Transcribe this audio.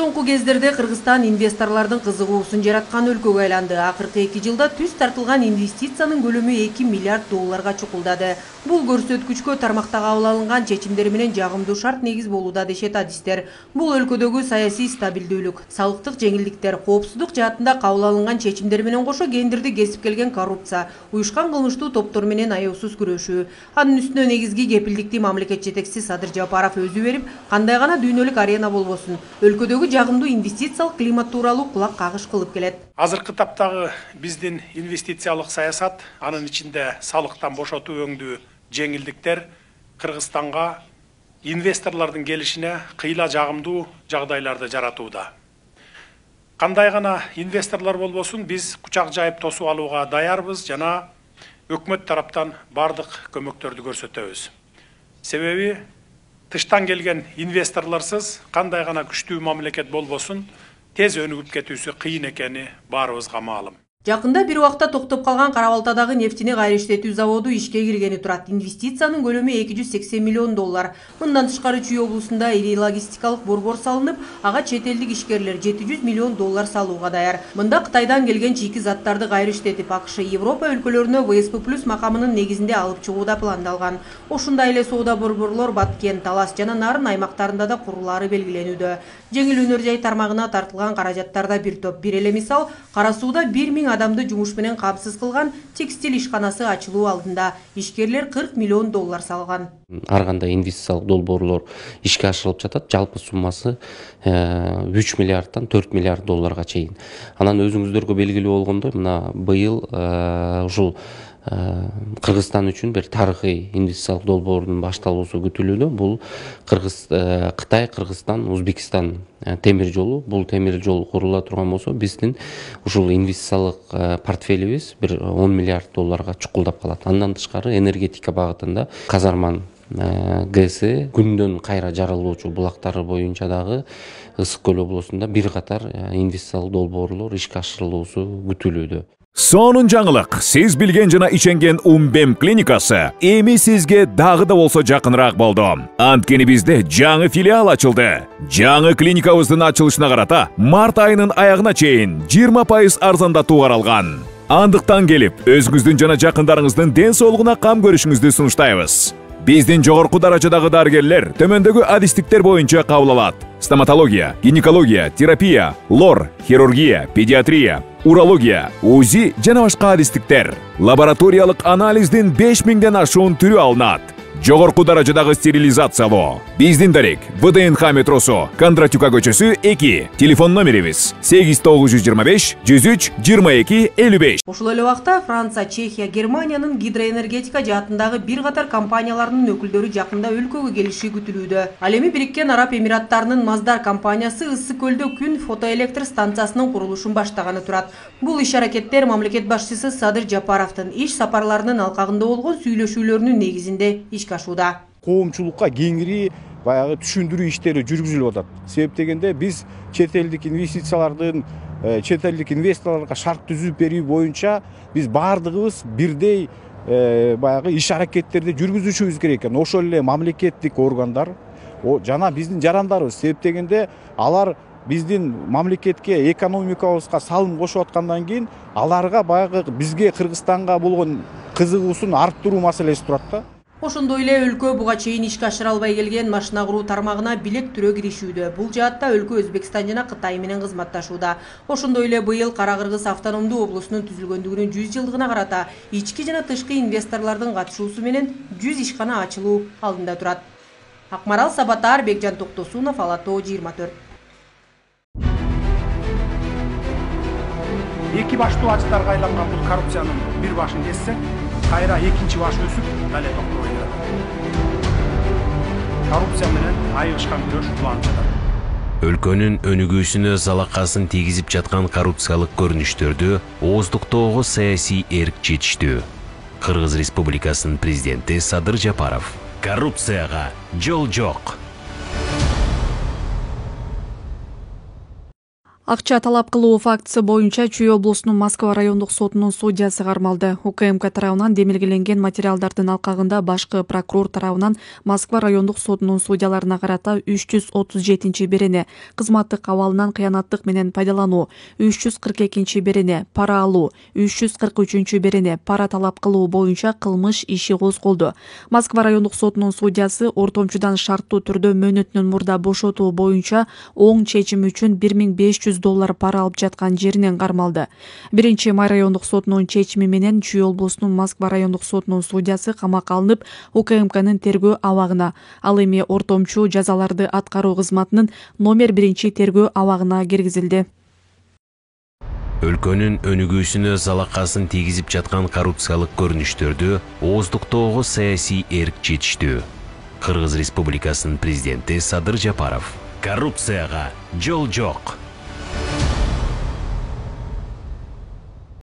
Соңку кездерде Кыргызстан инвесторлардын кызыгуусун жараткан өлкөгө айланды. Акыркы 2 жылда түз тартылган инвестициянын көлөмү 2 миллиард долларга чукулдады. Бул көрсөткүчкө тармакта кабыл алынган чечимдер менен жагымдуу шарт негиз болууда дешет адистер. Бул өлкөдөгү саясий стабилдүүлүк, салыктык жеңилдиктер, коопсуздук жаатында кабыл алынган чечимдер менен кошо кендирди кесип келген коррупция, уюшкан кылмыштуу топтор менен аяусуз күрөшүү. Анын үстүнө негизги кепилдикти мамлекет жетекчиси Садыр Жапаров өзү берип, кандай гана дүйнөлүк арена болбосун, өлкөдөгү жагымдуу инвестициялык климат тууралуу кулак кагыш кылып келет. Азыркы таптагы биздин инвестициялык саясат, анын ичинде салыктан бошотуу өңдүү жеңилдиктер Кыргызстанга инвесторлордун келишине кыйла жагымдуу жагдайларды жаратууда. Кандай гана инвесторлор болбосун, биз кучак жайып тосуп алууга даярбыз жана өкмөт тараптан бардык көмөктөрдү көрсөтөбүз. Себеби тыштан келген инвесторлорсуз кандай гана күчтүү мамлекет болбосун, тез өнүгүп кетүүсү кыйын экени баарыбызга маалым. Жакында бир убакта токтоп калган Кара-Балтадагы нефтини кайра иштетүү заводу ишке киргени турат. Инвестициянын көлөмү 280 миллион доллар. Мындан тышкары Чүй облусунда ири логистикалык борбор салынып, ага чет элдик ишкерлер 700 миллион доллар салууга даяр. Мында Кытайдан келген чийки заттарды кайра иштетип, АКШ, Европа өлкөлөрүнө ВСП+ макамынын негизинде алып чыгууда пландалган. Ошундай эле соода борборлор Баткен, Талас жана Нарын аймактарында да курулаары белгиленүүдө. Жеңил өнөр жай тармагына тартылган каражаттарда бир топ. Бир эле мисал, Кара Сууда 1000 адамды жумуш менен камсыз кылган текстиль ишканасы ачылуу алдында ишкерлер 40 миллион доллар салган. Ар кандай инвестициялык долбоорлор ишке ашырылып жатат. Жалпы суммасы 3 миллиардтан 4 миллиард долларга чейин. Анан өзүңүздөргө белгилүү болгондой, мына быйыл ушул Кыргызстан үчүн бир тарыхый инвестициялык долбоордун башталуусу күтүлүүдө. Бул Кытай, Кыргызстан, Өзбекстан темир жолу. Бул темир жол курула турган болсо, биздин ушул инвестициялык портфелибиз бир 10 миллиард долларга чукулдап калат. Андан тышкары энергетика багытында Казарман ГЭСи күндөн кайра жарылуучу булактары боюнча дагы Ысык көл облусунда бир катар инвестициялык долбоорлор ишке ашырылуусу күтүлүүдө. Сонун жаңылык, сиз билген жана иченген Умбем клиникасы эми сизге дагы да болсо жакыныраак болду. Анткени бизде жаңы филиал ачылды. Жаңы клиникабыздын ачылышына карата март айынын аягына чейин 20% арзандатуу каралган. Андыктан келип, өзүңүздүн жана жакындарыңыздын ден соолугуна кам көрүшүңүздү сунуштайбыз. Биздин жогорку даражадагы дарыгерлер төмөндөгү адистиктер боюнча кабыл алат. Стоматология, гинекология, терапия, лор, хирургия, педиатрия, урология, УЗИ жана башка адистиктер. Лабораториялык анализдин 5000ден ашуун түрү алынат. Жогорку даражадагы стерилизациялоо. Биздин дарек ВДНХ метросу, Кондратюка көчөсү 2. Телефон номерибиз 8925 103 22 55. Ошол эле убакта Франция, Чехия, Германиянын гидроэнергетика жаатындагы бир катар компанияларынын өкүлдөрү жакында өлкөгө келиши күтүлүүдө. Ал эми Бириккен Араб Эмираттарынын Маздар компаниясы Ысык көлдө күн фотоэлектр станциясынын курулушун баштаганы турат. Бул иш аракеттер мамлекет башчысы Садыр Жапаровдун иш сапарларынын алкагында болгон сүйлөшүүлөрүнүн негизинде ашууда. Коомчулукка кеңири баягы түшүндүрүү иштери жүргүзүлүп атат. Себеп дегенде биз чет элдик инвестициялардын чет элдик инвесторлорго шарт түзүп берүү боюнча биз бардыгыбыз бирдей баягы иш аракеттерди жүргүзүшүбүз керек экен. Ошол эле мамлекеттик органдар жана биздин жарандарыбыз. Себеп дегенде алар биздин мамлекетке, экономикабызга салым кошуп аткандан кийин аларга баягы бизге Кыргызстанга болгон кызыгуусун арттыруу маселеси турат да. Ошондой эле өлкө буга чейин ишке ашыра албай келген машина куруу тармагына билек түрө киришүүдө. Бул жаатта өлкө Өзбекстан жана Кытай менен кызматташууда. Ошондой эле быйыл Кара-Кыргыз автономдуу облусунун түзүлгөндүгүнүн 100 жылдыгына карата ички жана тышкы инвесторлордун катышуусу менен 100 ишкана ачылуу алдында турат. Акмарал Сабатар, Бекжан Токтосунов, Ала-Тоо 24. Эки баштуу ачтарга айланган бул коррупциянын бир башын кессек, кайра экинчи баш өсүп, дале токтобой берет. Коррупция менен айыгышкан күрөш уланып жатат. Өлкөнүн өнүгүүсүнө залакасын тийгизип жаткан коррупциялык көрүнүштөрдү ооздуктоого саясий эрк жетиштүү. Кыргыз Республикасынын президенти Садыр Жапаров: коррупцияга жол жок. Акча талап кылуу фактысы боюнча Чүй облусунун Москва райондук сотунун судьясы кармалды. УКМК тарабынан демилгеленген материалдардын алкагында башкы прокурор тарабынан Москва райондук сотунун судьяларына карата 337-берене кызматтык абалынан кыянаттык менен пайдалануу, 342-берене пара алуу, 343-берене пара талап кылуу боюнча кылмыш иши козголду. Москва райондук сотунун судьясы ортомчудан шарттуу түрдө мөөнөтүнөн мурда бошотуу боюнча оң чечим үчүн $1.500 пара алып жаткан жеринен кармалды. 1-май райондук сотунун чечими менен Чүй облусунун Москва райондук сотунун судьясы камакка алынып, УКМКнын тергөө абагына, ал эми ортомчу жазаларды аткаруу кызматынын номер 1 тергөө абагына киргизилди. Өлкөнүн өнүгүүсүнө залакасын тийгизип жаткан коррупциялык көрүнүштөрдү ооздуктоого саясий эрк жетиштүү. Кыргыз Республикасынын президенти Садыр Жапаров: коррупцияга жол жок.